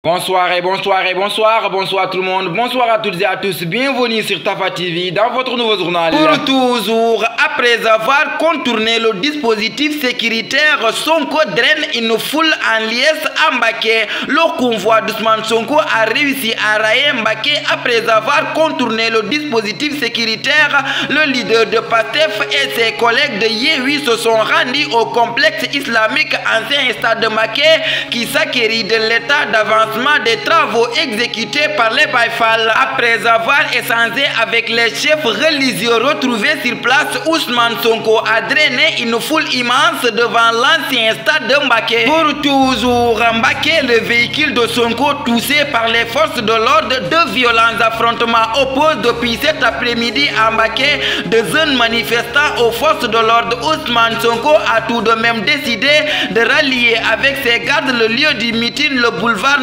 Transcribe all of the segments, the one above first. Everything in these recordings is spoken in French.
Bonsoir tout le monde, bonsoir à toutes et à tous, bienvenue sur Tafa TV dans votre nouveau journal. Pour toujours, après avoir contourné le dispositif sécuritaire, Sonko draine une foule en liesse à Mbaké. Le convoi d'Ousmane Sonko a réussi à railler Mbaké après avoir contourné le dispositif sécuritaire. Le leader de PASTEF et ses collègues de Yewwi se sont rendus au complexe islamique ancien stade de Mbaké qui s'acquérit de l'état d'avance des travaux exécutés par les Baïfal. Après avoir échangé avec les chefs religieux retrouvés sur place, Ousmane Sonko a drainé une foule immense devant l'ancien stade de Mbaké. Pour toujours, Mbaké, le véhicule de Sonko touché par les forces de l'ordre, de violents affrontements opposent depuis cet après-midi à Mbaké de jeunes manifestants aux forces de l'ordre. Ousmane Sonko a tout de même décidé de rallier avec ses gardes le lieu du meeting, le boulevard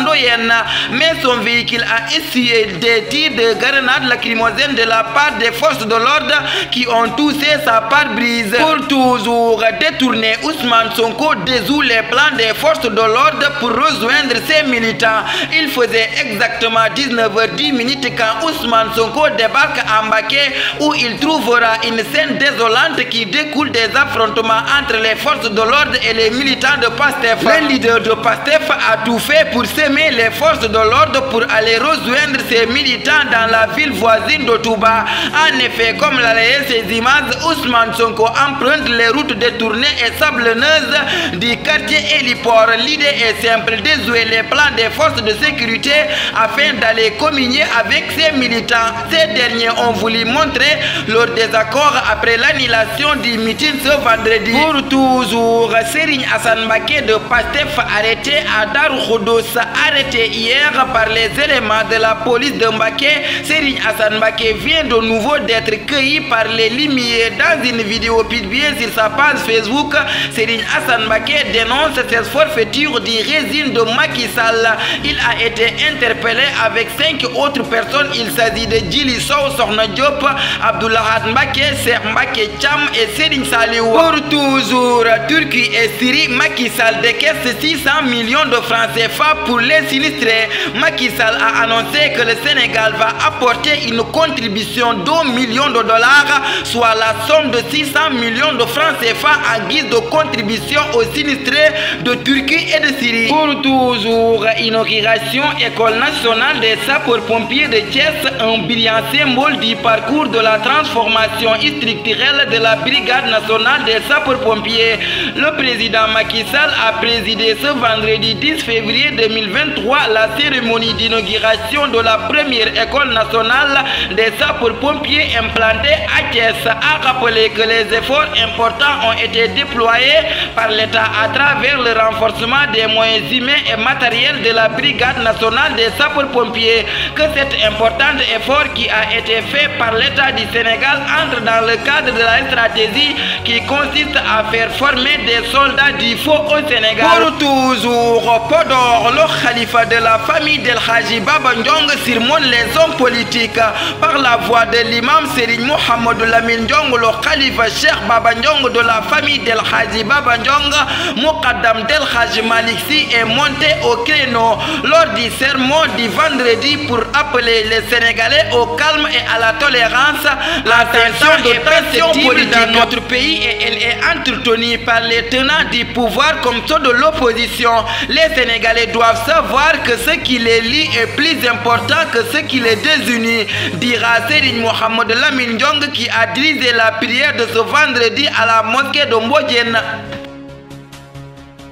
mais son véhicule a essuyé des tirs de grenades lacrymogènes de la part des forces de l'ordre qui ont touché sa pare-brise. Pour toujours détourner, Ousmane Sonko déjoue les plans des forces de l'ordre pour rejoindre ses militants. Il faisait exactement 19h10 quand Ousmane Sonko débarque à Mbaké où il trouvera une scène désolante qui découle des affrontements entre les forces de l'ordre et les militants de PASTEF. Le leader de PASTEF a tout fait pour s'aimer les forces de l'ordre pour aller rejoindre ses militants dans la ville voisine de Touba. En effet, comme l'a révélé ces images, Ousmane Sonko emprunte les routes détournées et sablonneuses du quartier Héliport. L'idée est simple, déjouer les plans des forces de sécurité afin d'aller communier avec ses militants. Ces derniers ont voulu montrer leur désaccord après l'annulation du meeting ce vendredi. Pour toujours, Serigne Assane Mbaké de PASTEF arrêté à Darou Khoudoss. Arrêté hier par les éléments de la police de Mbaké, Serigne Assane Mbaké vient de nouveau d'être cueilli par les limiers. Dans une vidéo publiée sur sa page Facebook, Serigne Assane Mbaké dénonce cette forfaiture du régime de Macky Sall. Il a été interpellé avec 5 autres personnes. Il s'agit de Djili Sow, Sokhna Diop, Abdoulaye Mbaké, Cheikh Mbaké Thiam et Serigne Saliou. Pour toujours, Turquie et Syrie, Macky Sall décaisse 600 millions de francs CFA pour les sinistrés. Macky Sall a annoncé que le Sénégal va apporter une contribution d'1 million de dollars, soit la somme de 600 millions de francs CFA en guise de contribution aux sinistrés de Turquie et de Syrie. Pour toujours, inauguration École nationale des sapeurs-pompiers de Thiès, un brillant symbole du parcours de la transformation structurelle de la Brigade nationale des sapeurs-pompiers. Le président Macky Sall a présidé ce vendredi 10 février 2023 la cérémonie d'inauguration de la première école nationale des sapeurs-pompiers implantée à Thiès. A rappelé que les efforts importants ont été déployés par l'État à travers le renforcement des moyens humains et matériels de la Brigade nationale des sapeurs-pompiers. Que cet important effort qui a été fait par l'État du Sénégal entre dans le cadre de la stratégie qui consiste à faire former des soldats du feu au Sénégal. Pour toujours, Podor, le khalifa de la famille d'El Hadji Baba Ndiong surmonte les hommes politiques par la voix de l'imam Serigne Mohamedou Lamine Ndiong. Le khalifa Cheikh Baba Ndiong de la famille d'El Hadji Baba Ndiong, Moukadam d'El Hadji Malick Sy, est monté au créneau lors du sermon du vendredi pour appeler les Sénégalais au calme et à la tolérance. La tension est perceptible dans notre pays et elle est entretenue par les tenants du pouvoir comme ceux de l'opposition. Les Sénégalais doivent savoir que ce qui les lie est plus important que ce qui les désunit, dira Serigne Mohamedou Lamine Ndiong qui a dirigé la prière de ce vendredi à la mosquée de Mbodiène.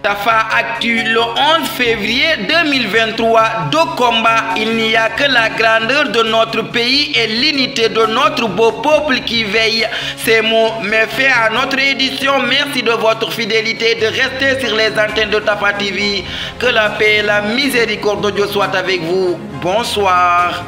Tafa Actu, le 11 février 2023, deux combats, il n'y a que la grandeur de notre pays et l'unité de notre beau peuple qui veille. Ces mots me fait à notre édition. Merci de votre fidélité et de rester sur les antennes de Tafa TV. Que la paix et la miséricorde de Dieu soient avec vous. Bonsoir.